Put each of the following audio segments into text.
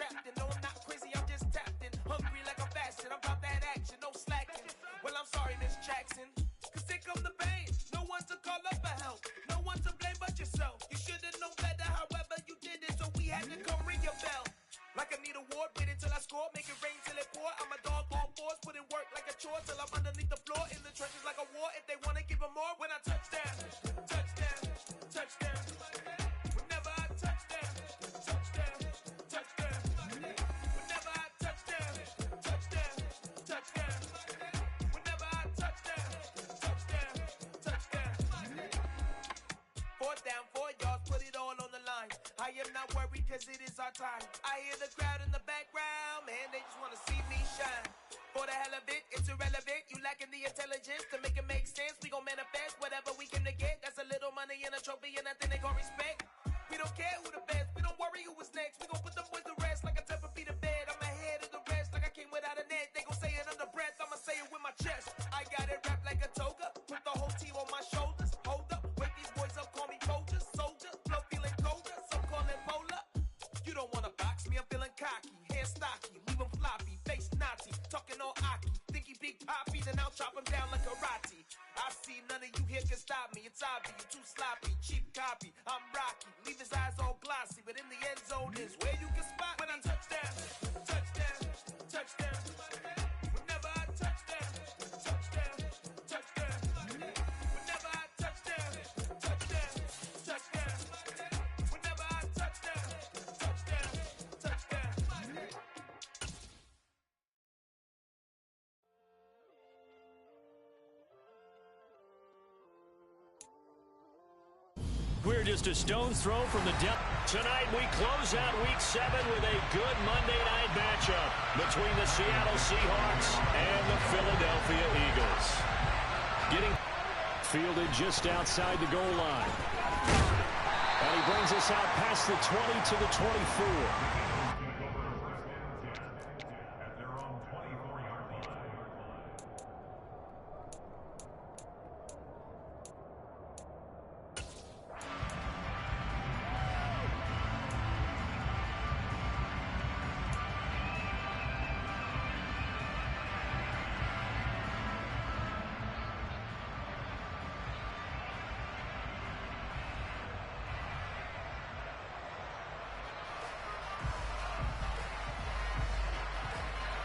captain. No, I'm not crazy, I'm just tapped in. Hungry like I'm fasting, I'm about that action, no slacking. Well, I'm sorry, Miss Jackson, cause here come the pain. No one to call up for help, no one to blame but yourself. You should've known better, however you did it, so we had to come ring your bell. Like I need a ward, wait until I score, make it rain till it pour. I'm a dog on fours, put in work like a chore till I'm underneath the floor. In the trenches like a war, if they wanna give them more. When I touch down, touchdown, touchdown. Whenever I touch down, touchdown, touchdown. Whenever I touch down, touchdown, touchdown. Whenever I touch down, touchdown, touchdown. 4th down, 4 yards, put it all on the line. I am not worried cause it is our time. I hear the crowd in the background, man, they just wanna see me shine. For the hell of it, it's irrelevant. You lacking the intelligence to make it make sense. We gon' manifest whatever we came to get. That's a little money and a trophy and nothing they gon' respect. We don't care who the best, we don't worry who was next. We gon' put them boys to rest like a 10 feet of bed. I'm ahead of the rest like I came without a net. They gon' say it under breath, I'ma say it with my chest. I got it wrapped like a toga, put the whole team on my shoulders. Hold up, wake these boys up, call me Folger, soldier. Flow feeling colder, some call it polar. You don't wanna box me, I'm feeling cocky. Hair stocky, leave him floppy, face naughty. Talking all aki, think he big poppy, then I'll chop him down like karate. I see none of you here can stop me. It's obvious, you too sloppy, cheap copy. I'm Rocky, leave his eyes all glossy, but in the end zone is where you can spot when I touchdown, touchdown, touchdown. Whenever I touchdown, touchdown, touchdown. Whenever I touchdown, touchdown, touchdown. Whenever I touchdown, touchdown, touchdown. We're just a stone's throw from the depth. Tonight we close out Week 7 with a good Monday night matchup between the Seattle Seahawks and the Philadelphia Eagles. Getting fielded just outside the goal line. And he brings us out past the 20 to the 24.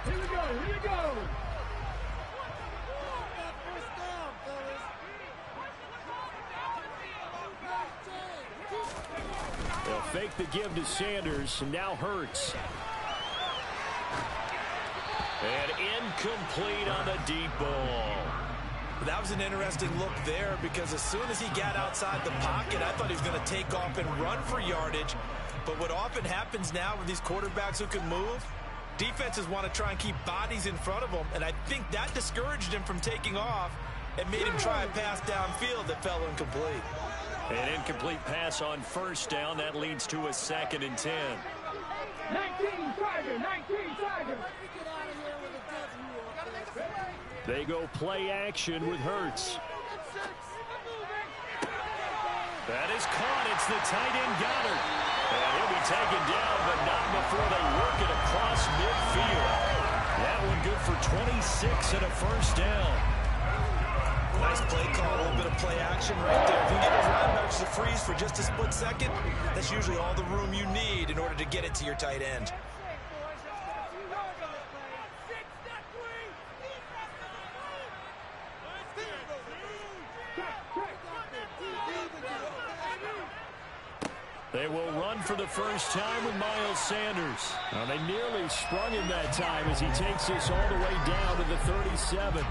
Here we go. They'll fake the give to Sanders, and now Hurts. And incomplete on the deep ball. That was an interesting look there because as soon as he got outside the pocket, I thought he was going to take off and run for yardage. But what often happens now with these quarterbacks who can move, defenses want to try and keep bodies in front of them, and I think that discouraged him from taking off and made him try a pass downfield that fell incomplete. An incomplete pass on first down. That leads to a 2nd and 10. 19 Tiger. They go play action with Hurts. That is caught. It's the tight end Goddard. And he'll be taken down, but not before they work it across midfield. That one good for 26 and a first down. Nice play call, a little bit of play action right there. If you get those linebackers to freeze for just a split second, that's usually all the room you need in order to get it to your tight end. They will run for the first time with Miles Sanders. Now, they nearly sprung him that time as he takes us all the way down to the 37.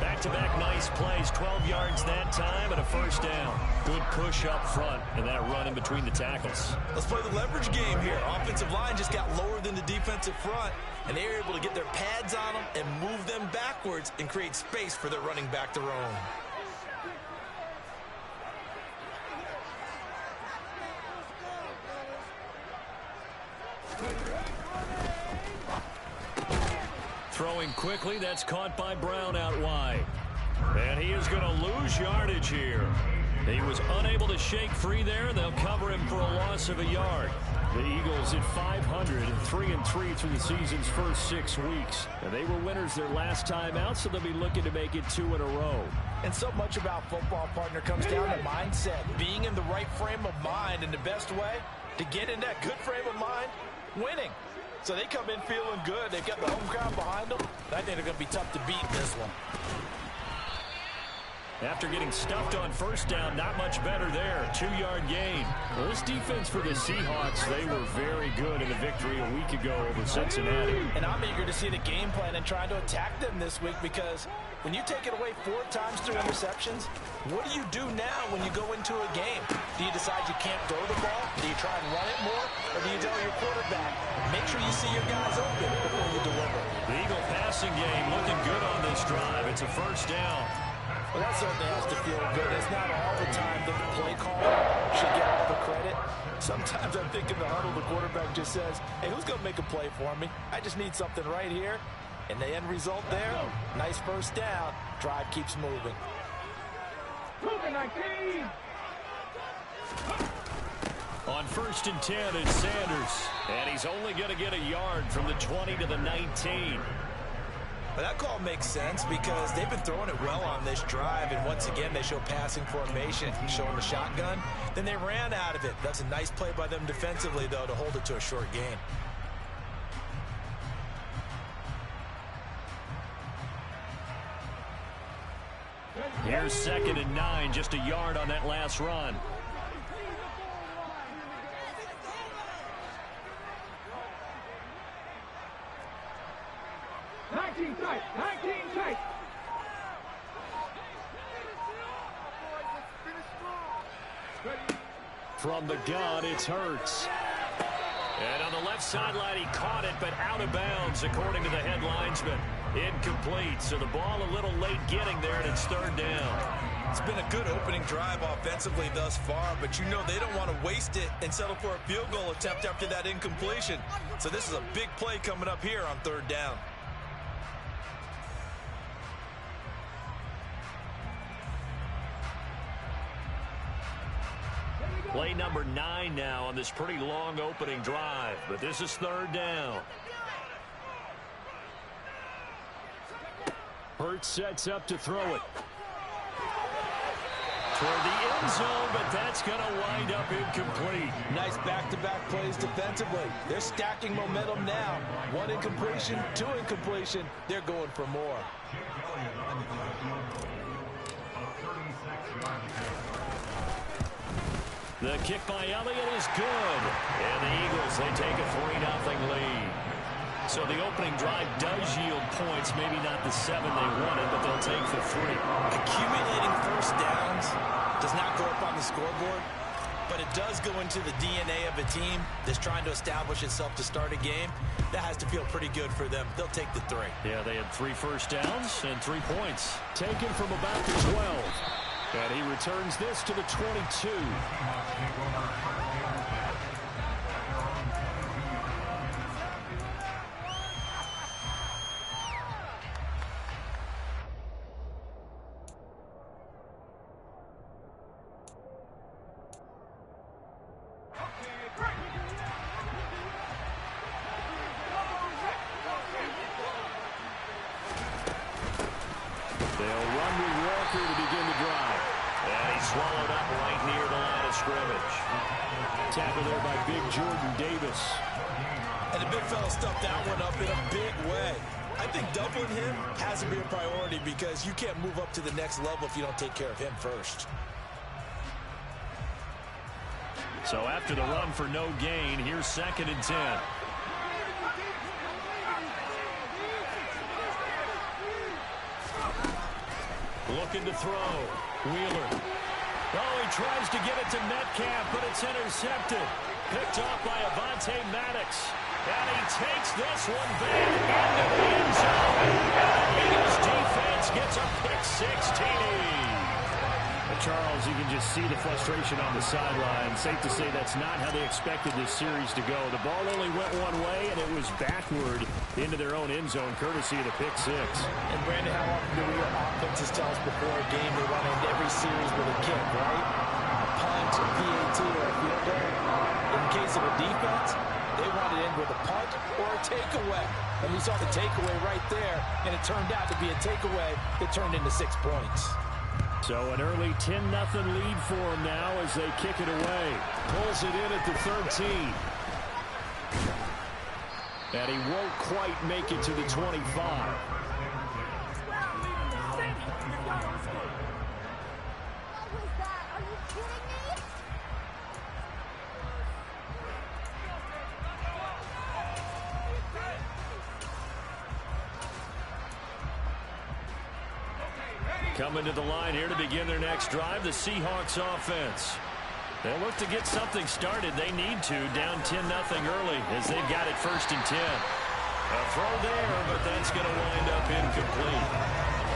Back-to-back nice plays, 12 yards that time and a first down. Good push up front and that run in between the tackles. Let's play the leverage game here. Offensive line just got lower than the defensive front, and they were able to get their pads on them and move them backwards and create space for their running back to roam. Throwing quickly, that's caught by Brown out wide. And he is going to lose yardage here. He was unable to shake free there. They'll cover him for a loss of a yard. The Eagles at 500 and 3-3 through the season's first 6 weeks. And they were winners their last time out, so they'll be looking to make it 2 in a row. And so much about football, partner, comes down to mindset. Being in the right frame of mind, and the best way to get in that good frame of mind, winning. So they come in feeling good. They've got the home crowd behind them. I think they're going to be tough to beat in this one. After getting stuffed on first down, not much better there. 2-yard gain. Well, this defense for the Seahawks, they were very good in the victory a week ago over Cincinnati. And I'm eager to see the game plan and try to attack them this week, because when you take it away 4 times through interceptions, what do you do now when you go into a game? Do you decide you can't throw the ball? Do you try and run it more? Or do you tell your quarterback, make sure you see your guys open before you deliver? The Eagle passing game looking good on this drive. It's a first down. Well, that certainly has to feel good. It's not all the time that the play caller should get all the credit. Sometimes I think in the huddle, the quarterback just says, hey, who's going to make a play for me? I just need something right here. And the end result there, nice first down. Drive keeps moving. Moving 19. On 1st and 10, it's Sanders. And he's only going to get a yard from the 20 to the 19. But that call makes sense because they've been throwing it well on this drive, and once again they show passing formation, showing the shotgun. Then they ran out of it. That's a nice play by them defensively, though, to hold it to a short gain. Here's 2nd and 9, just a yard on that last run. Tight. From the gun, it's Hurts. And on the left sideline, he caught it, but out of bounds, according to the head linesman. Incomplete, so the ball a little late getting there, and it's 3rd down. It's been a good opening drive offensively thus far, but you know they don't want to waste it and settle for a field goal attempt after that incompletion. So this is a big play coming up here on 3rd down. Play number 9 now on this pretty long opening drive, but this is 3rd down. Hurts sets up to throw it. Toward the end zone, but that's going to wind up incomplete. Nice back-to-back plays defensively. They're stacking momentum now. 1 incompletion, 2 incompletion. They're going for more. The kick by Elliott is good. And the Eagles, they take a 3-0 lead. So the opening drive does yield points. Maybe not the 7 they wanted, but they'll take the 3. Accumulating first downs does not go up on the scoreboard, but it does go into the DNA of a team that's trying to establish itself to start a game. That has to feel pretty good for them. They'll take the 3. Yeah, they had 3 first downs and 3 points. Taken from about the 12. And he returns this to the 22. They'll run with Walker to begin the drive. And he's swallowed up right near the line of scrimmage. Tackle there by Big Jordan Davis. And the big fella stuffed that one up in a big way. I think doubling him has to be a priority because you can't move up to the next level if you don't take care of him first. So after the run for no gain, here's 2nd and 10. Looking to throw. Wheeler. Oh, he tries to get it to Metcalf, but it's intercepted. Picked off by Avonte Maddox. And he takes this one back into the end zone. And the Eagles defense gets a pick-6 TD. Charles, you can just see the frustration on the sideline. Safe to say that's not how they expected this series to go. The ball only went one way, and it was backward into their own end zone, courtesy of the pick-6. And, Brandon, how often do we hear offenses tell us before a game they want to end every series with a kick, right? A punt, PAT, or a field goal. In case of a defense, they want it in with a punt or a takeaway. And we saw the takeaway right there, and it turned out to be a takeaway that turned into 6 points. So an early 10-0 lead for him now as they kick it away. Pulls it in at the 13. And he won't quite make it to the 25. Coming to the line here to begin their next drive, the Seahawks offense. They'll look to get something started. They need to, down 10-0 early as they've got it 1st and 10. A throw there, but that's going to wind up incomplete.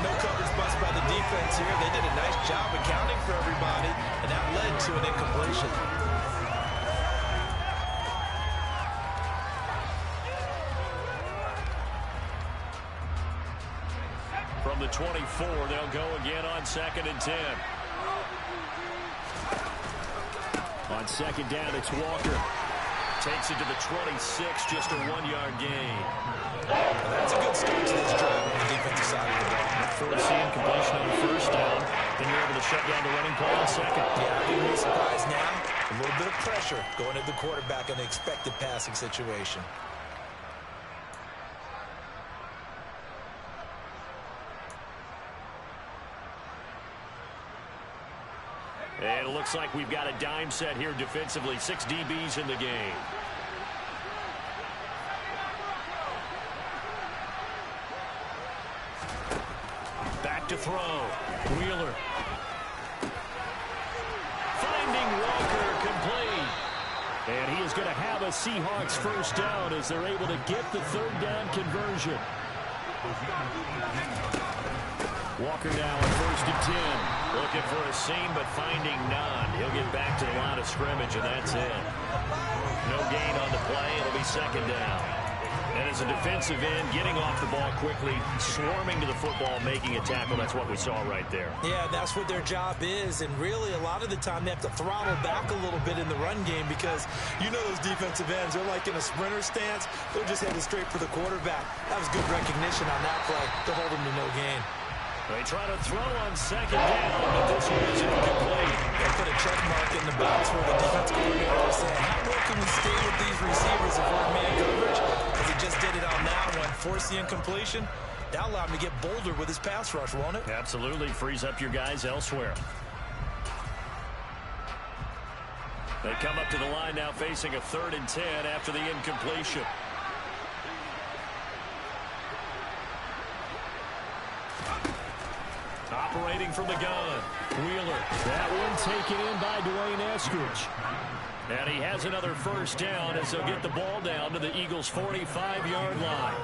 No coverage bust by the defense here. They did a nice job accounting for everybody, and that led to an incompletion. From the 24, they'll go again on 2nd and 10. On 2nd down, it's Walker. Takes it to the 26, just a 1-yard gain. That's a good start to this drive on the defensive side of the ball. Forcing completion on the 1st down. Then you're able to shut down the running play on 2nd. Yeah, I wouldn't be surprised now. A little bit of pressure going at the quarterback in the expected passing situation. And it looks like we've got a dime set here defensively. 6 DBs in the game. Back to throw. Wheeler. Finding Walker, complete. And he is going to have a Seahawks 1st down as they're able to get the 3rd down conversion. Walker now on 1st and 10. Looking for a seam, but finding none. He'll get back to the line of scrimmage, and that's it. No gain on the play. It'll be 2nd down. And as a defensive end, getting off the ball quickly, swarming to the football, making a tackle. That's what we saw right there. Yeah, that's what their job is. And really, a lot of the time, they have to throttle back a little bit in the run game because you know those defensive ends, they're like in a sprinter stance. They're just headed straight for the quarterback. That was good recognition on that play to hold them to no gain. They try to throw on 2nd down, but this one is incomplete. They put a check mark in the box where the defense coordinator was saying, how well can we stay with these receivers if we're in man coverage? Because he just did it on that one. Force the incompletion. That'll allow him to get bolder with his pass rush, won't it? Absolutely. Frees up your guys elsewhere. They come up to the line now facing a 3rd and 10 after the incompletion. Operating from the gun. Wheeler. That one taken in by Dwayne Eskridge. And he has another 1st down as they'll get the ball down to the Eagles' 45-yard line.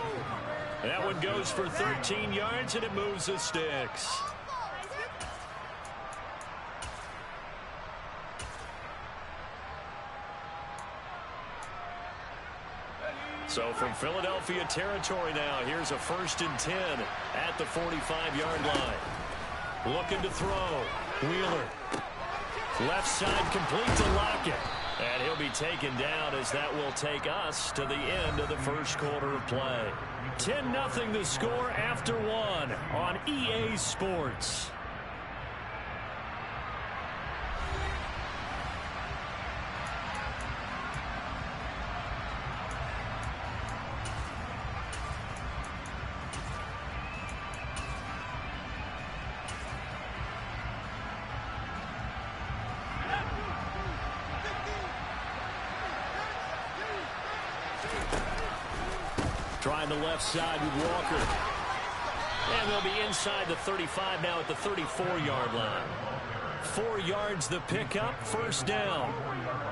That one goes for 13 yards, and it moves the sticks. So from Philadelphia territory now, here's a 1st and 10 at the 45-yard line. Looking to throw. Wheeler. Left side complete to Lockett. And he'll be taken down as that will take us to the end of the 1st quarter of play. 10-0 the score after 1 on EA Sports. Trying the left side with Walker. And they'll be inside the 35 now at the 34-yard line. 4 yards the pickup, 1st down.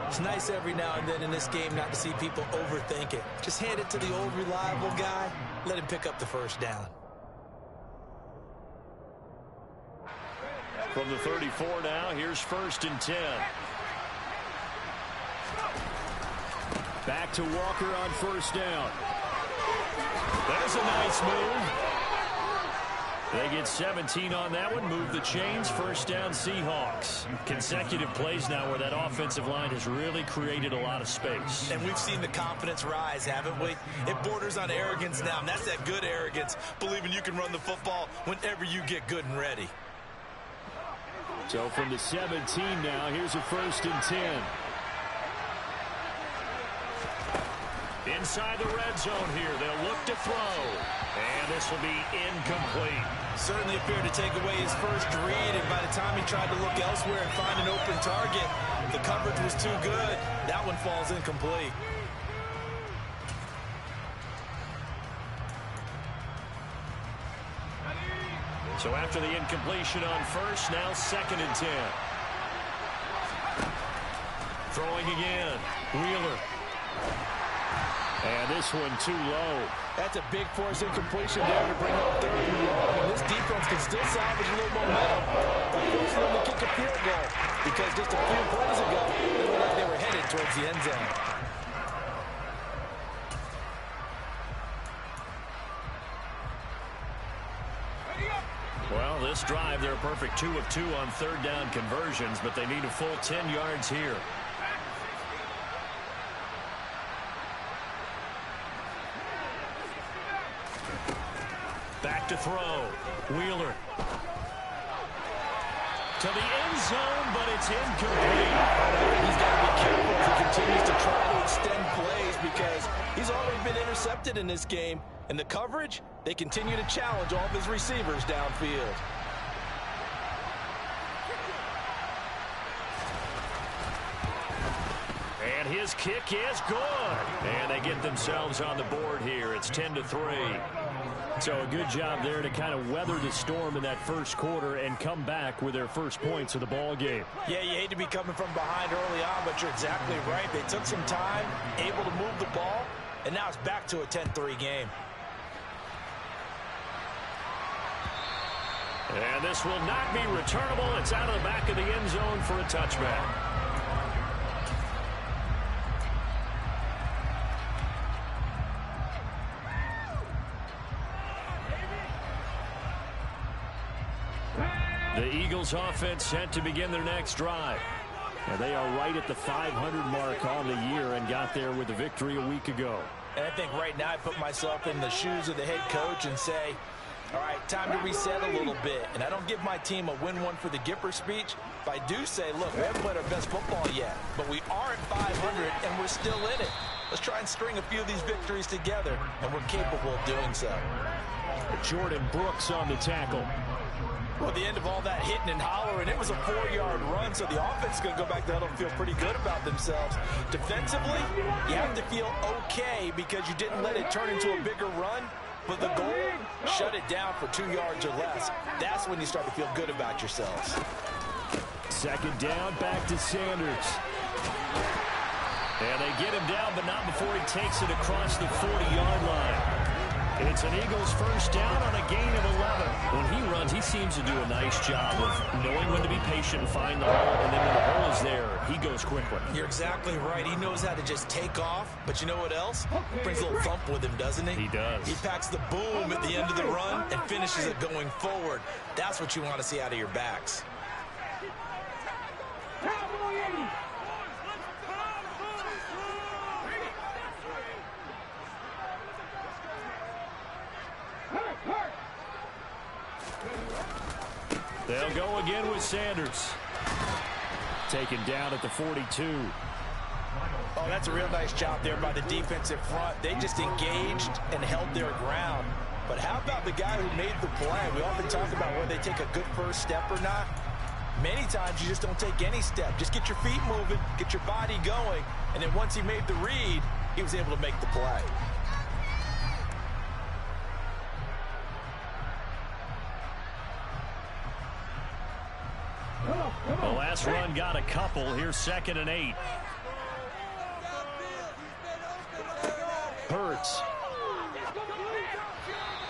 It's nice every now and then in this game not to see people overthink it. Just hand it to the old reliable guy. Let him pick up the 1st down. From the 34 now, here's 1st and 10. Back to Walker on 1st down. There's a nice move. They get 17 on that one, move the chains, first down Seahawks. Consecutive plays now where that offensive line has really created a lot of space. And we've seen the confidence rise, haven't we? It borders on arrogance now, and that's that good arrogance, believing you can run the football whenever you get good and ready. So from the 17 now, here's a 1st and 10. Inside the red zone here, they'll look to throw. And this will be incomplete. Certainly appeared to take away his first read, and by the time he tried to look elsewhere and find an open target, the coverage was too good. That one falls incomplete. So after the incompletion on first, now 2nd and 10. Throwing again. Wheeler. And this one too low. That's a big force incompletion there to bring up 3rd and 1. And this defense can still salvage a little momentum by forcing them to kick a field goal. Because just a few plays ago, they looked like they were headed towards the end zone. Well, this drive, they're a perfect 2 of 2 on 3rd down conversions, but they need a full 10 yards here. Back to throw. Wheeler. To the end zone, but it's incomplete. He's got to be careful as he continues to try to extend plays because he's already been intercepted in this game. And the coverage, they continue to challenge all of his receivers downfield. And his kick is good. And they get themselves on the board here. It's 10-3. So a good job there to kind of weather the storm in that first quarter and come back with their first points of the ball game. Yeah, you hate to be coming from behind early on, but you're exactly right. They took some time, able to move the ball, and now it's back to a 10-3 game. And this will not be returnable. It's out of the back of the end zone for a touchback. The Eagles offense set to begin their next drive. And they are right at the 500 mark on the year and got there with a victory a week ago. And I think right now I put myself in the shoes of the head coach and say, all right, time to reset a little bit. And I don't give my team a win one for the Gipper speech, but I do say, look, we haven't played our best football yet, but we are at 500 and we're still in it. Let's try and string a few of these victories together, and we're capable of doing so. Jordan Brooks on the tackle. Well, at the end of all that hitting and hollering, it was a 4-yard run, so the offense is going to go back to huddle and feel pretty good about themselves. Defensively, you have to feel okay because you didn't let it turn into a bigger run, but the goal, shut it down for 2 yards or less. That's when you start to feel good about yourselves. 2nd down, back to Sanders. And they get him down, but not before he takes it across the 40-yard line. It's an Eagles first down on a gain of 11. When he runs, he seems to do a nice job of knowing when to be patient and find the hole, and then when the hole is there, he goes quickly. You're exactly right. He knows how to just take off, but you know what else? Brings a little thump with him, doesn't he? He does. He packs the boom at the end of the run and finishes it going forward. That's what you want to see out of your backs. They'll go again with Sanders. Taken down at the 42. Oh, that's a real nice job there by the defensive front. They just engaged and held their ground. But how about the guy who made the play? We often talk about whether they take a good first step or not. Many times you just don't take any step. Just get your feet moving, get your body going, and then once he made the read, he was able to make the play. The last run got a couple. Here's 2nd and 8. Hurts.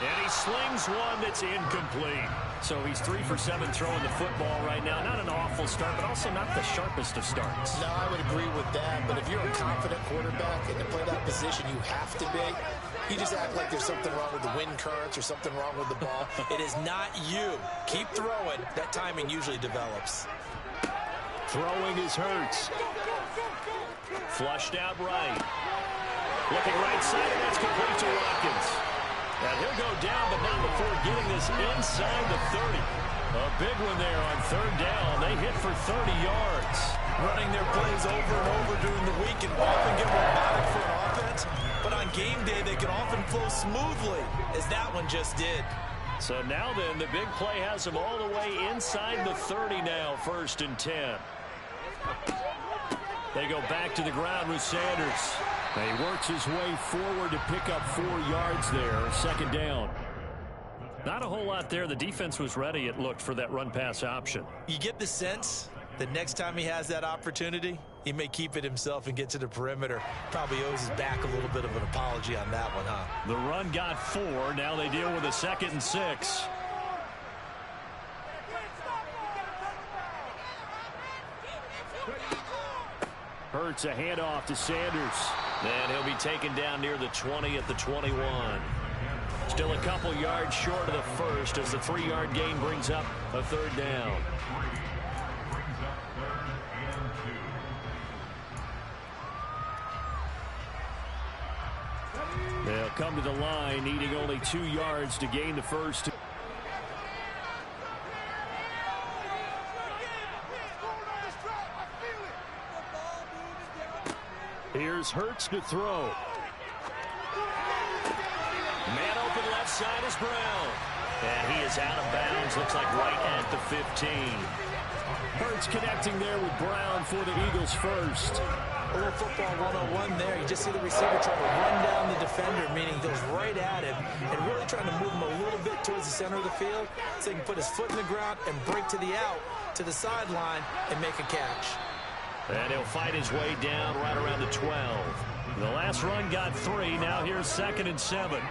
And he slings one that's incomplete. So he's 3 for 7 throwing the football right now. Not an awful start, but also not the sharpest of starts. No, I would agree with that. But if you're a confident quarterback and to play that position, you have to be. You just act like there's something wrong with the wind currents or something wrong with the ball. It is not you. Keep throwing. That timing usually develops. Throwing is Hurts. Flushed out right. Looking right side, and that's complete to Watkins. And he'll go down, but not before getting this inside the 30. A big one there on 3rd down. They hit for 30 yards. Running their plays over and over during the week and often get robotic for an offense. But on game day, they can often flow smoothly, as that one just did. So now then, the big play has them all the way inside the 30 now, 1st and 10. They go back to the ground with Sanders. He works his way forward to pick up 4 yards there, 2nd down. Not a whole lot there. The defense was ready, it looked, for that run-pass option. You get the sense that next time he has that opportunity, he may keep it himself and get to the perimeter. Probably owes his back a little bit of an apology on that one, huh? The run got 4. Now they deal with a 2nd and 6. Hurts a handoff to Sanders. And he'll be taken down near the 20 at the 21. Still a couple yards short of the first as the 3-yard gain brings up a 3rd down. They'll come to the line, needing only 2 yards to gain the first. Here's Hurts to throw. Man open left side is Brown. And he is out of bounds. Looks like right at the 15. Hurts connecting there with Brown for the Eagles first. A little football 101 there. You just see the receiver trying to run down the defender, meaning he goes right at him and really trying to move him a little bit towards the center of the field so he can put his foot in the ground and break to the out, to the sideline, and make a catch. And he'll fight his way down right around the 12. The last run got 3. Now here's 2nd and 7.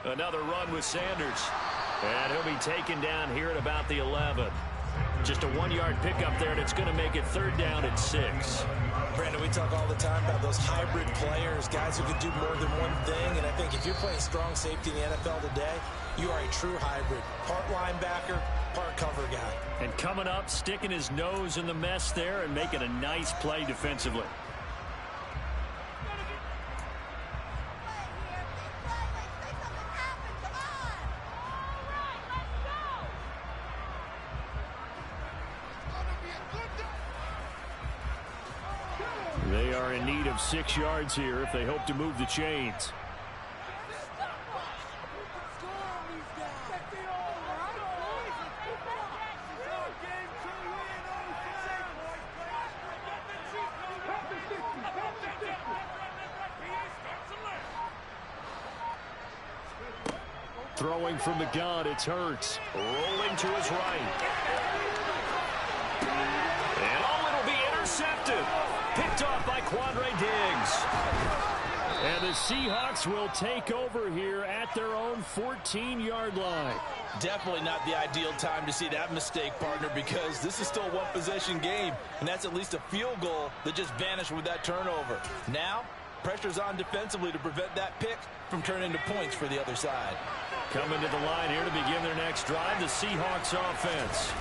Another run with Sanders. And he'll be taken down here at about the 11. Just a 1-yard pickup there, and it's going to make it 3rd down and 6. Brandon, we talk all the time about those hybrid players, guys who can do more than one thing. And I think if you're playing strong safety in the NFL today, you are a true hybrid. Part linebacker, part cover guy. And coming up, sticking his nose in the mess there and making a nice play defensively. They are in need of 6 yards here if they hope to move the chains. Throwing from the gun, it's Hurts. Rolling to his right. And it'll be intercepted. Picked off by Quandre Diggs. And the Seahawks will take over here at their own 14-yard line. Definitely not the ideal time to see that mistake, partner, because this is still a one-possession game, and that's at least a field goal that just vanished with that turnover. Now, pressure's on defensively to prevent that pick from turning into points for the other side. Coming to the line here to begin their next drive, the Seahawks offense.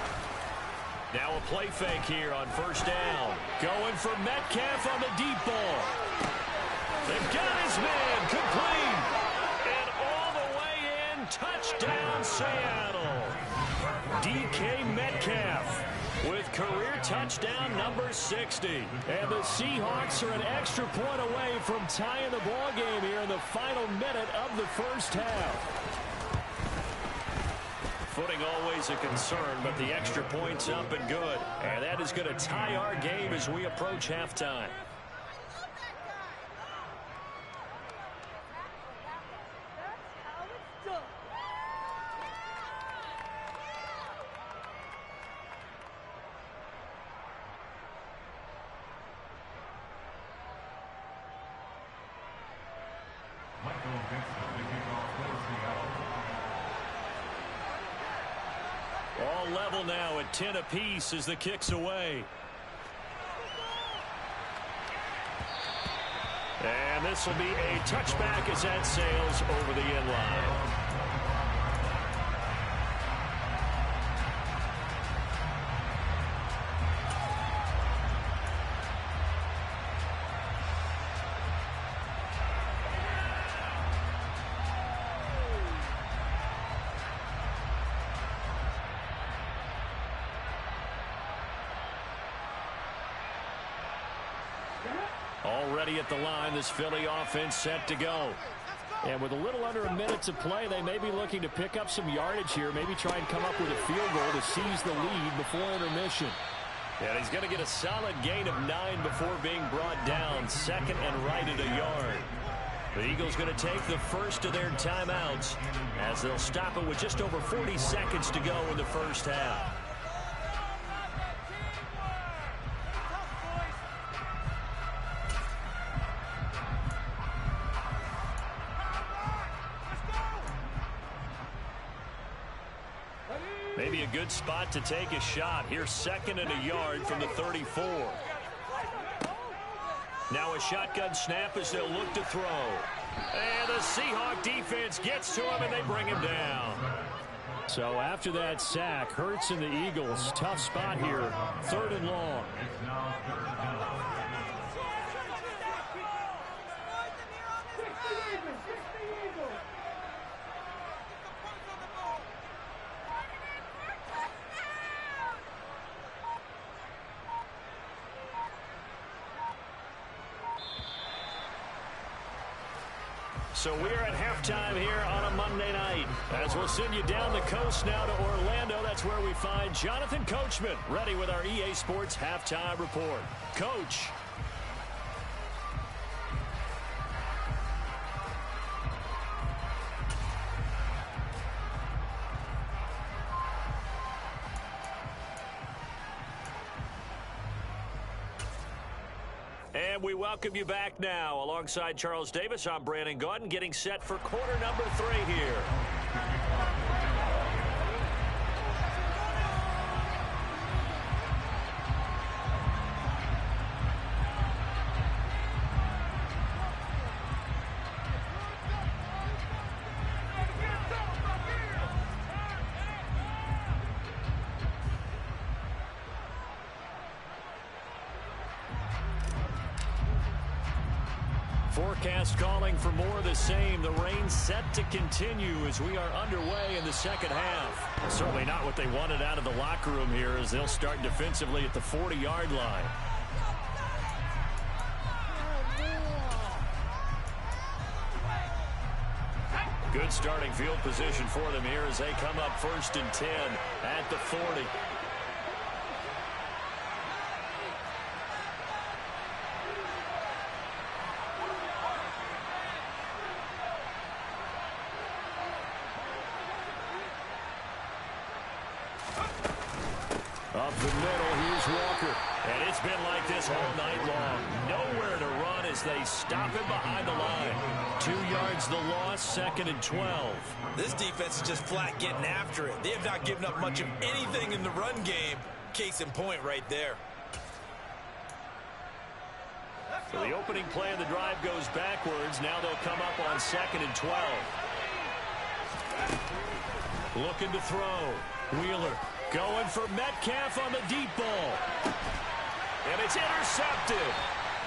Now a play fake here on 1st down. Going for Metcalf on the deep ball. They've got his man complete. And all the way in, touchdown Seattle. DK Metcalf with career touchdown number 60. And the Seahawks are an extra point away from tying the ball game here in the final minute of the first half. Footing always a concern, but the extra point's up and good. And that is going to tie our game as we approach halftime. All level now at 10 apiece as the kick's away. And this will be a touchback as that sails over the end line. Already at the line, this Philly offense set to go. And with a little under a minute to play, they may be looking to pick up some yardage here, maybe try and come up with a field goal to seize the lead before intermission. And he's going to get a solid gain of 9 before being brought down, second and right at a yard. The Eagles going to take the first of their timeouts as they'll stop it with just over 40 seconds to go in the first half. Maybe a good spot to take a shot. Here's second and a yard from the 34. Now a shotgun snap as they'll look to throw. And the Seahawks defense gets to him and they bring him down. So after that sack, Hurts and the Eagles, tough spot here, third and long. So we're at halftime here on a Monday night. As we'll send you down the coast now to Orlando, that's where we find Jonathan Coachman, ready with our EA Sports Halftime Report. Coach. And we welcome you back now. Alongside Charles Davis, I'm Brandon Gaudin, getting set for quarter number 3 here. Forecast calling for more of the same. The rain set to continue as we are underway in the second half. Certainly not what they wanted out of the locker room here as they'll start defensively at the 40-yard line. Good starting field position for them here as they come up 1st and 10 at the 40. Up the middle, here's Walker. And it's been like this all night long. Nowhere to run as they stop him behind the line. 2 yards the loss, 2nd and 12. This defense is just flat getting after it. They have not given up much of anything in the run game. Case in point right there. So the opening play of the drive goes backwards. Now they'll come up on 2nd and 12. Looking to throw. Wheeler. Going for Metcalf on the deep ball. And it's intercepted.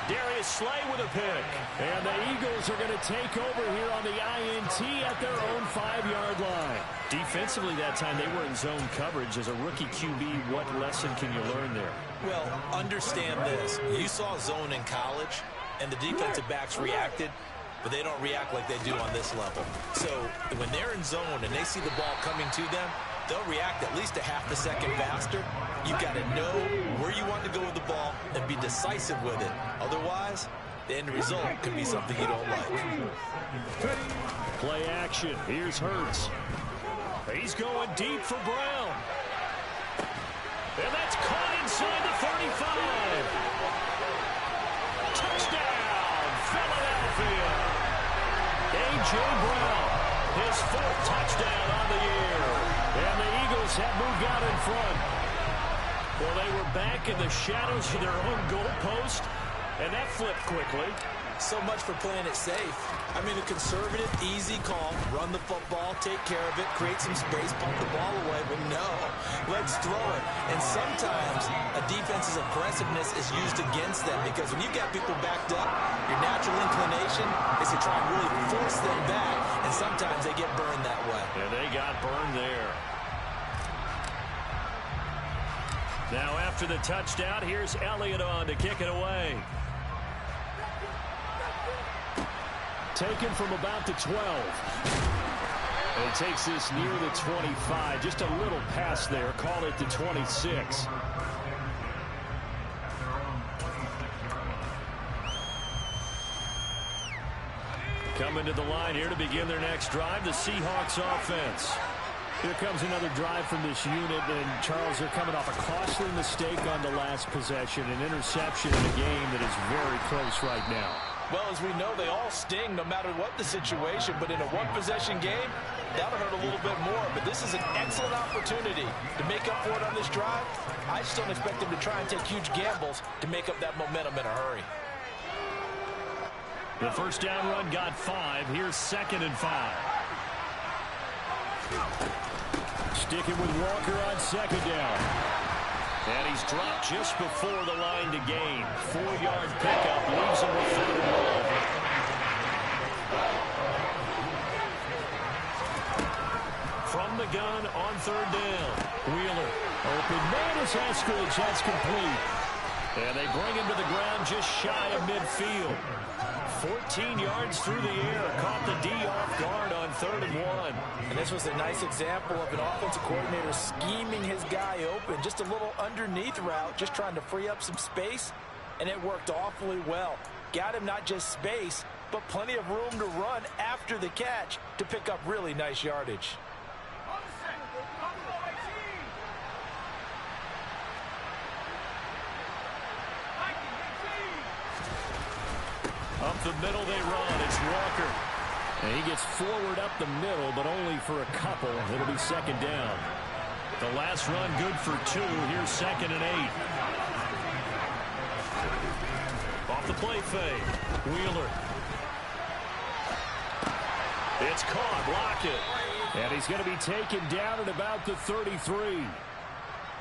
Darius Slay with a pick. And the Eagles are going to take over here on the INT at their own 5-yard line. Defensively that time they were in zone coverage. As a rookie QB, what lesson can you learn there? Well, understand this. You saw zone in college, and the defensive backs reacted, but they don't react like they do on this level. So when they're in zone and they see the ball coming to them, they'll react at least a half a second faster. You've got to know where you want to go with the ball and be decisive with it. Otherwise, the end result could be something you don't like. Play action. Here's Hurts. He's going deep for Brown. And that's caught inside the 35. Touchdown, Philadelphia. A A.J. Brown, his 4th touchdown on the year. And the Eagles have moved out in front. Well, they were back in the shadows of their own goalpost, and that flipped quickly. So much for playing it safe. I mean, a conservative, easy call. Run the football, take care of it, create some space, pump the ball away. But no, let's throw it. And sometimes a defense's aggressiveness is used against them because when you've got people backed up, your natural inclination is to try and really force them back. And sometimes they get burned that way. And they got burned there. Now after the touchdown, here's Elliott on to kick it away. Taken from about the 12. And he takes this near the 25. Just a little pass there. Call it the 26. Coming to the line here to begin their next drive, the Seahawks offense. Here comes another drive from this unit, and Charles, they're coming off a costly mistake on the last possession, an interception in a game that is very close right now. Well, as we know, they all sting no matter what the situation, but in a one-possession game, that'll hurt a little bit more. But this is an excellent opportunity to make up for it on this drive. I just don't expect them to try and take huge gambles to make up that momentum in a hurry. The first down run got 5. Here's 2nd and 5. Sticking with Walker on 2nd down. And he's dropped just before the line to gain. 4-yard pickup leaves him with 3rd and 1. From the gun on 3rd down. Wheeler. Open man is Eskridge. That's complete. And they bring him to the ground just shy of midfield. 14 yards through the air. Caught the D off guard on 3rd and 1. And this was a nice example of an offensive coordinator scheming his guy open. Just a little underneath route, just trying to free up some space. And it worked awfully well. Got him not just space, but plenty of room to run after the catch to pick up really nice yardage. Up the middle they run. It's Walker. And he gets forward up the middle, but only for a couple. It'll be 2nd down. The last run good for 2. Here's 2nd and 8. Off the play fake. Wheeler. It's caught. Lockett. And he's going to be taken down at about the 33.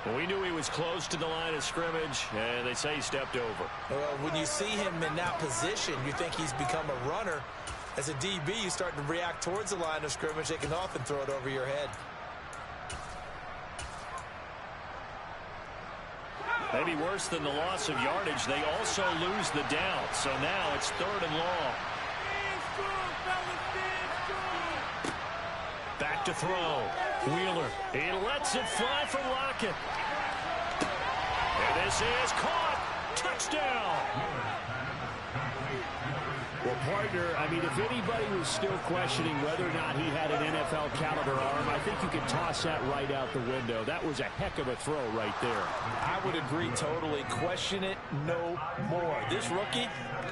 Well, we knew he was close to the line of scrimmage, and they say he stepped over. Well, when you see him in that position, you think he's become a runner. As a DB, you start to react towards the line of scrimmage. They can often throw it over your head. Maybe worse than the loss of yardage, they also lose the down. So now it's 3rd and long. Back to throw. Wheeler. He lets it fly from Lockett. And this is caught. Touchdown. Well, partner, I mean, if anybody was still questioning whether or not he had an NFL caliber arm, I think you could toss that right out the window. That was a heck of a throw right there. I would agree totally. Question it no more. This rookie,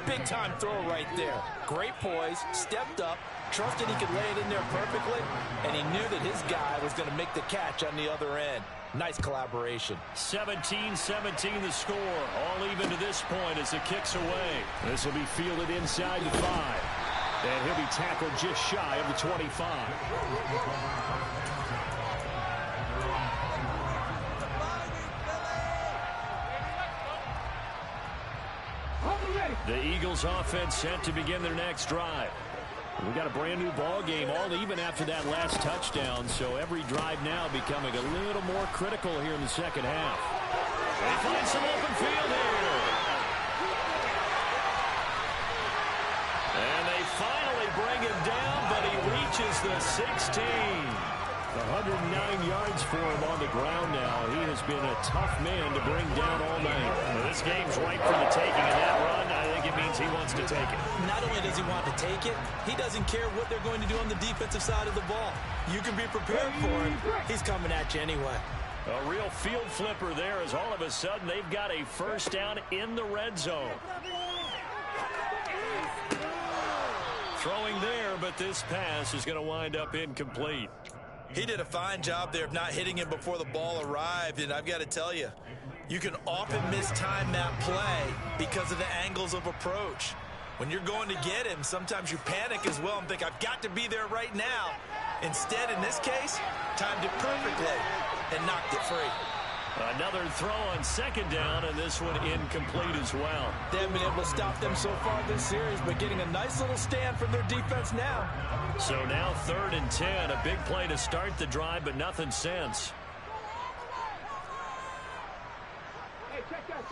big-time throw right there. Great poise, stepped up, trusted he could lay it in there perfectly, and he knew that his guy was going to make the catch on the other end. Nice collaboration. 17-17 the score. All even to this point as the kick's away. This will be fielded inside the 5. And he'll be tackled just shy of the 25. The Eagles offense set to begin their next drive. We got a brand new ball game, all even after that last touchdown, so every drive now becoming a little more critical here in the second half. They find some open field here. And they finally bring him down, but he reaches the 16. 109 yards for him on the ground now. He has been a tough man to bring down all night. Well, this game's ripe for the taking, and that run, I think it means he wants to take it. Not only does he want to take it, he doesn't care what they're going to do on the defensive side of the ball. You can be prepared for him. He's coming at you anyway. A real field flipper there as all of a sudden they've got a first down in the red zone. Throwing there, but this pass is going to wind up incomplete. He did a fine job there of not hitting him before the ball arrived, and I've got to tell you, you can often mistime that play because of the angles of approach. When you're going to get him, sometimes you panic as well and think, I've got to be there right now. Instead, in this case, timed it perfectly and knocked it free. Another throw on second down, and this one incomplete as well. They haven't been able to stop them so far this series, but getting a nice little stand from their defense now. So now 3rd and 10, a big play to start the drive, but nothing since. Hey, check that,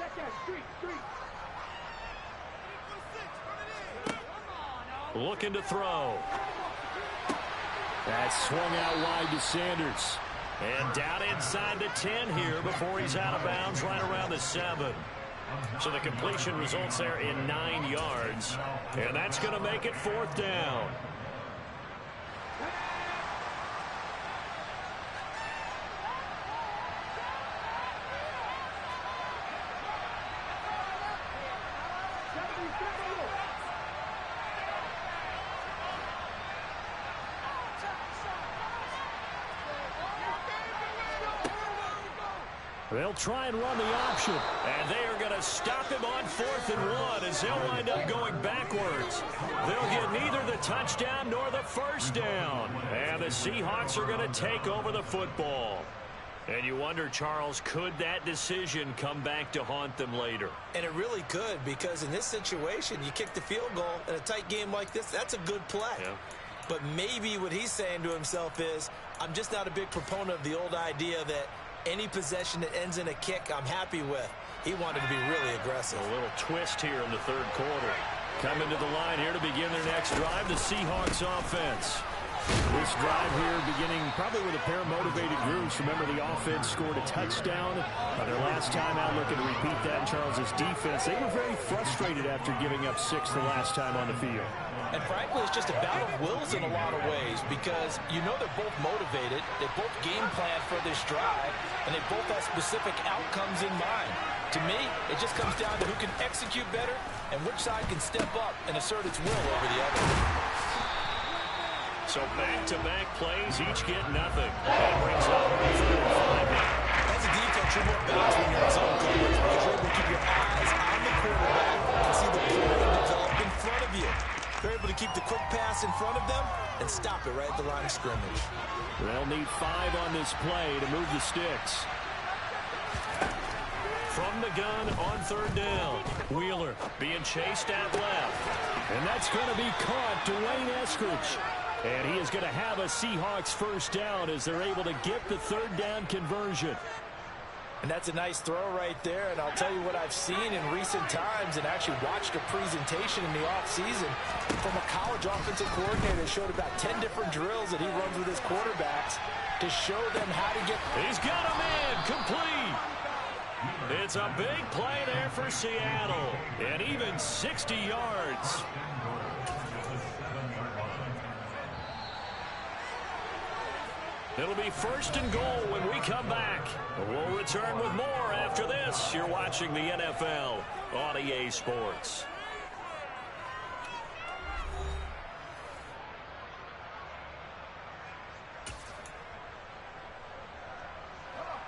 street. Looking to throw. That's swung out wide to Sanders. And down inside the 10 here before he's out of bounds right around the 7. So the completion results there in 9 yards. And that's going to make it 4th down. They'll try and run the option, and they are going to stop him on 4th and 1 as they'll wind up going backwards. They'll get neither the touchdown nor the first down, and the Seahawks are going to take over the football. And you wonder, Charles, could that decision come back to haunt them later? And it really could, because in this situation, you kick the field goal in a tight game like this, that's a good play. Yeah. But maybe what he's saying to himself is, I'm just not a big proponent of the old idea that any possession that ends in a kick I'm happy with. He wanted to be really aggressive. A little twist here in the 3rd quarter. Coming to the line here to begin their next drive, the Seahawks offense. This drive here beginning probably with a pair of motivated groups. Remember, the offense scored a touchdown on their last time out, looking to repeat that in Charles's defense. They were very frustrated after giving up 6 the last time on the field. And frankly, it's just a battle of wills in a lot of ways because you know they're both motivated. They both game plan for this drive, and they both have specific outcomes in mind. To me, it just comes down to who can execute better and which side can step up and assert its will over the other. So back-to-back plays, each get nothing. That brings up 3rd and 5 now. As a defense, you're more balanced when you're in zone coverage because you're able to keep your eyes on the quarterback and see the play develop in front of you. They're able to keep the quick pass in front of them and stop it right at the line of scrimmage. They'll need 5 on this play to move the sticks. From the gun on 3rd down. Wheeler being chased out left. And that's going to be caught. Dwayne Eskridge. And he is going to have a Seahawks first down as they're able to get the 3rd down conversion. And that's a nice throw right there. And I'll tell you what I've seen in recent times and actually watched a presentation in the offseason from a college offensive coordinator that showed about 10 different drills that he runs with his quarterbacks to show them how to get. He's got a man complete. It's a big play there for Seattle. And even 60 yards. It'll be 1st and goal when we come back. We'll return with more after this. You're watching the NFL on EA Sports.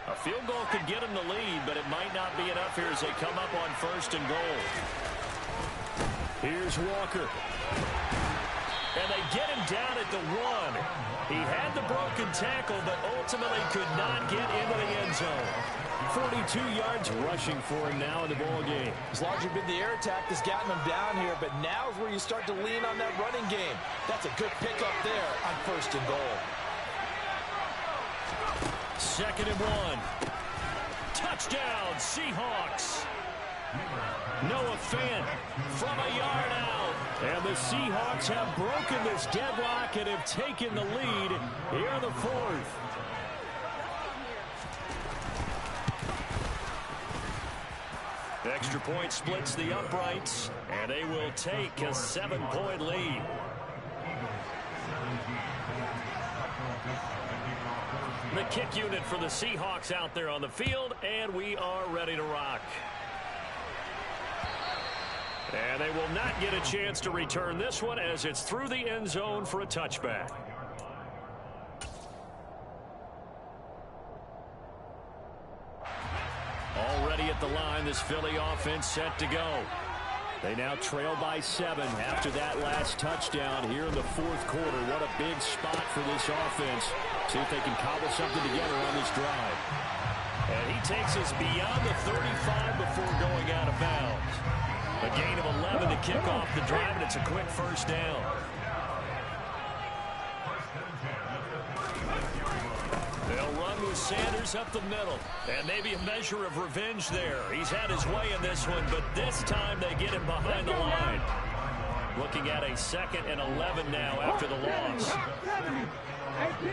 A field goal could get them the lead, but it might not be enough here as they come up on 1st and goal. Here's Walker. And they get him down at the 1. He had the broken tackle, but ultimately could not get into the end zone. 42 yards rushing for him now in the ball game. It's largely been the air attack that's gotten him down here, but now is where you start to lean on that running game. That's a good pickup there on 1st and goal. 2nd and 1. Touchdown, Seahawks. Noah Fant from a yard out. And the Seahawks have broken this deadlock and have taken the lead here in the 4th. Extra point splits the uprights, and they will take a 7-point lead. The kick unit for the Seahawks out there on the field, and we are ready to rock. And they will not get a chance to return this one as it's through the end zone for a touchback. Already at the line, this Philly offense set to go. They now trail by 7 after that last touchdown here in the fourth quarter. What a big spot for this offense. See if they can cobble something together on this drive. And he takes us beyond the 35 before going out of bounds. A gain of 11 to kick off the drive, and it's a quick first down. They'll run with Sanders up the middle. And maybe a measure of revenge there. He's had his way in this one, but this time they get him behind the line. Looking at a 2nd and 11 now after the loss. 18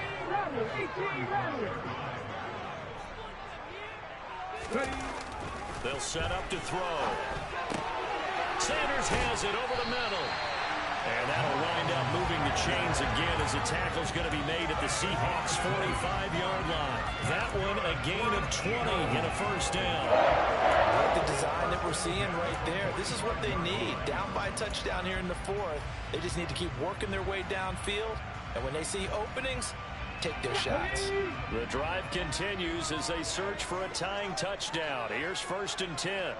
They'll set up to throw. Sanders has it over the middle. And that'll wind up moving the chains again as the tackle's going to be made at the Seahawks' 45-yard line. That one a gain of 20 and a first down. I like the design that we're seeing right there. This is what they need. Down by a touchdown here in the 4th. They just need to keep working their way downfield. And when they see openings, take their shots. The drive continues as they search for a tying touchdown. Here's 1st and 10.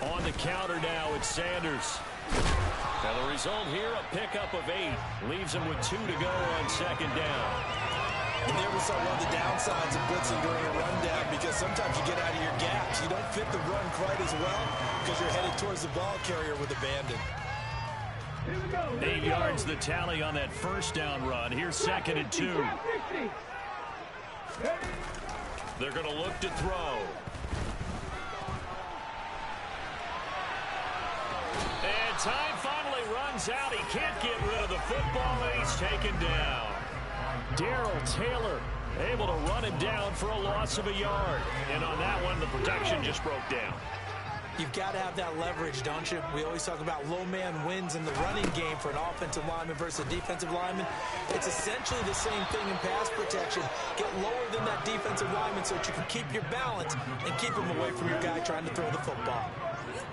On the counter now, it's Sanders. Now the result here, a pickup of 8. Leaves him with 2 to go on 2nd down. And there we saw one of the downsides of blitzing during a rundown, because sometimes you get out of your gaps. You don't fit the run quite as well because you're headed towards the ball carrier with abandon. 8 yards the tally on that first down run. Here's 2nd and 2. They're going to look to throw. And time finally runs out. He can't get rid of the football, and he's taken down. Darrell Taylor able to run him down for a loss of a yard. And on that one, the protection just broke down. You've got to have that leverage, don't you? We always talk about low man wins in the running game for an offensive lineman versus a defensive lineman. It's essentially the same thing in pass protection. Get lower than that defensive lineman so that you can keep your balance and keep him away from your guy trying to throw the football.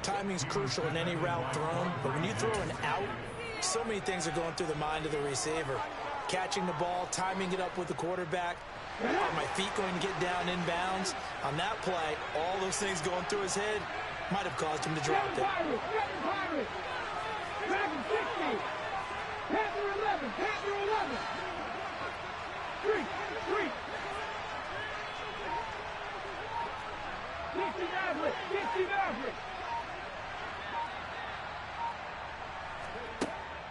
Timing's crucial in any route thrown, but when you throw an out, so many things are going through the mind of the receiver. Catching the ball, timing it up with the quarterback. Are my feet going to get down inbounds? On that play, all those things going through his head might have caused him to drop it.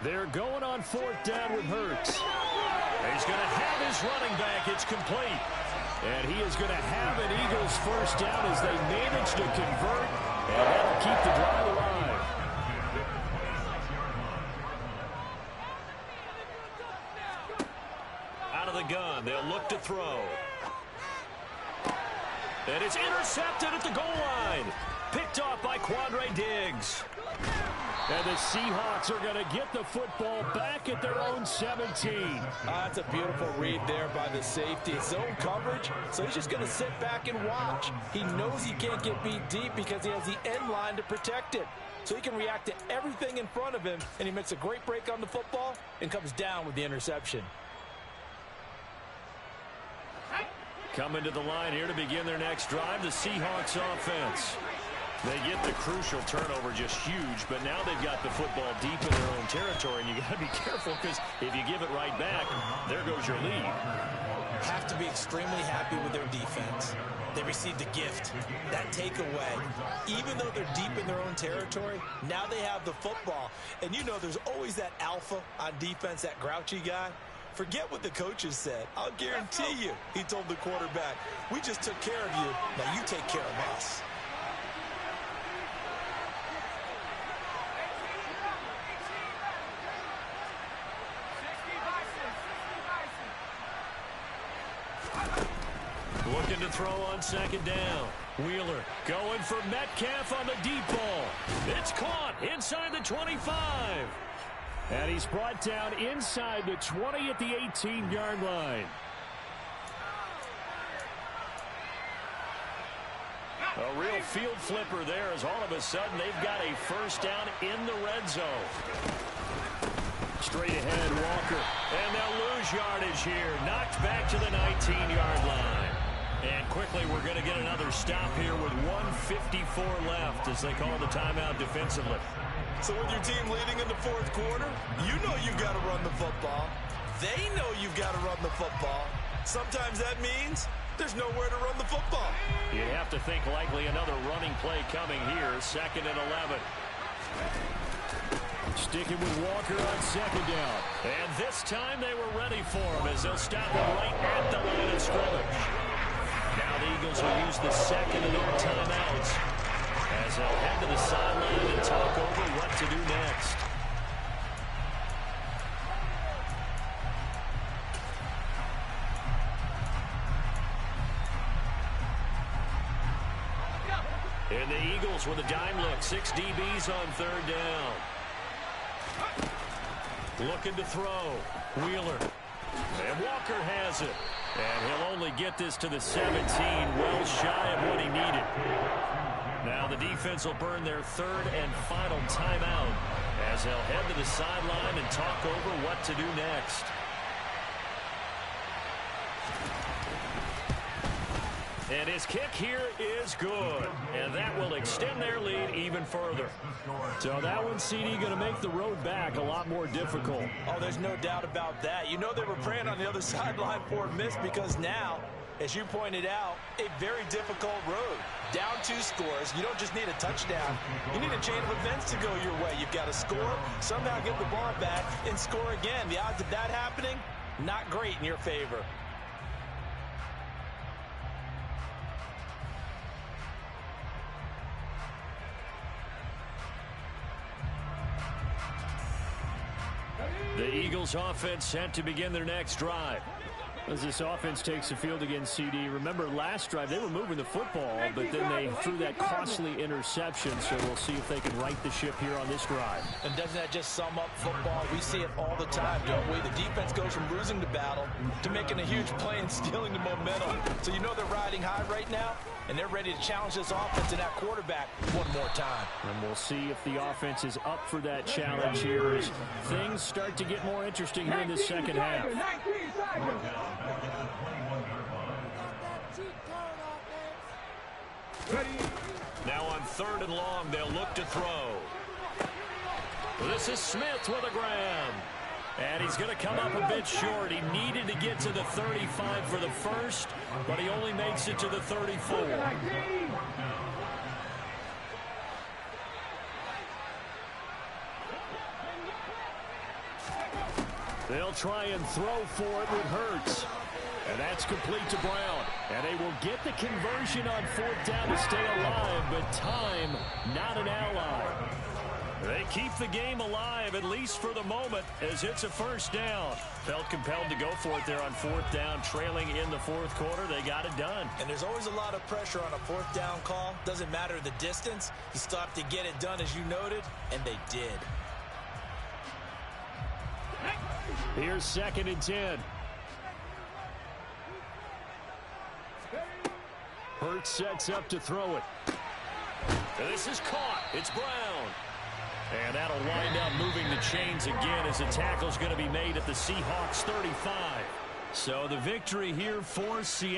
They're going on 4th down with Hurts. He's going to have his running back. It's complete. And he is going to have an Eagles first down as they manage to convert. And that'll keep the drive alive. Out of the gun. They'll look to throw. And it's intercepted at the goal line. Picked off by Quandre Diggs. And the Seahawks are going to get the football back at their own 17. That's a beautiful read there by the safety. Zone coverage, so he's just going to sit back and watch. He knows he can't get beat deep because he has the end line to protect it. So he can react to everything in front of him, and he makes a great break on the football and comes down with the interception. Coming to the line here to begin their next drive, the Seahawks offense. They get the crucial turnover, just huge, but now they've got the football deep in their own territory, and you got to be careful because if you give it right back, there goes your lead. Have to be extremely happy with their defense. They received a gift, that takeaway. Even though they're deep in their own territory, now they have the football. And you know there's always that alpha on defense, that grouchy guy. Forget what the coaches said. I'll guarantee you, he told the quarterback, we just took care of you, now you take care of us. Looking to throw on 2nd down. Wheeler going for Metcalf on the deep ball. It's caught inside the 25. And he's brought down inside the 20 at the 18-yard line. A real field flipper there as all of a sudden they've got a first down in the red zone. Straight ahead, Walker. And they'll lose yardage here. Knocked back to the 19-yard line. And quickly, we're going to get another stop here with 1:54 left as they call the timeout defensively. So with your team leading in the fourth quarter, you know you've got to run the football. They know you've got to run the football. Sometimes that means there's nowhere to run the football. You have to think likely another running play coming here. 2nd and 11. Sticking with Walker on 2nd down. And this time they were ready for him as they'll stop him right at the line of scrimmage. Now the Eagles will use the 2nd of their timeouts as they'll head to the sideline and talk over what to do next. And the Eagles with a dime look. 6 DBs on 3rd down. Looking to throw. Wheeler. And Walker has it. And he'll only get this to the 17, well shy of what he needed. Now the defense will burn their 3rd and final timeout as they'll head to the sideline and talk over what to do next. And his kick here is good. And that will extend their lead even further. So that one, CD, going to make the road back a lot more difficult. Oh, there's no doubt about that. You know they were praying on the other sideline for a miss because now, as you pointed out, a very difficult road. Down 2 scores. You don't just need a touchdown. You need a chain of events to go your way. You've got to score, somehow get the ball back, and score again. The odds of that happening, not great in your favor. The Eagles offense set to begin their next drive. As this offense takes the field against CD, remember last drive they were moving the football, but then they threw that costly interception, so we'll see if they can right the ship here on this drive. And doesn't that just sum up football? We see it all the time, don't we? The defense goes from losing the battle to making a huge play and stealing the momentum. So you know they're riding high right now, and they're ready to challenge this offense and that quarterback one more time. And we'll see if the offense is up for that challenge here as things start to get more interesting here in the second half. Now on 3rd and long, they'll look to throw. This is Smith with a grab. And he's going to come up a bit short. He needed to get to the 35 for the first, but he only makes it to the 34. They'll try and throw for it with Hurts. And that's complete to Brown. And they will get the conversion on 4th down to stay alive, but time not an ally. They keep the game alive, at least for the moment, as it's a first down. Felt compelled to go for it there on 4th down, trailing in the 4th quarter. They got it done. And there's always a lot of pressure on a 4th down call. Doesn't matter the distance. You still have to get it done, as you noted, and they did. Here's 2nd and 10. Hurts sets up to throw it. This is caught. It's Brown. And that'll wind up moving the chains again as the tackle's going to be made at the Seahawks 35. So the victory here for Seattle.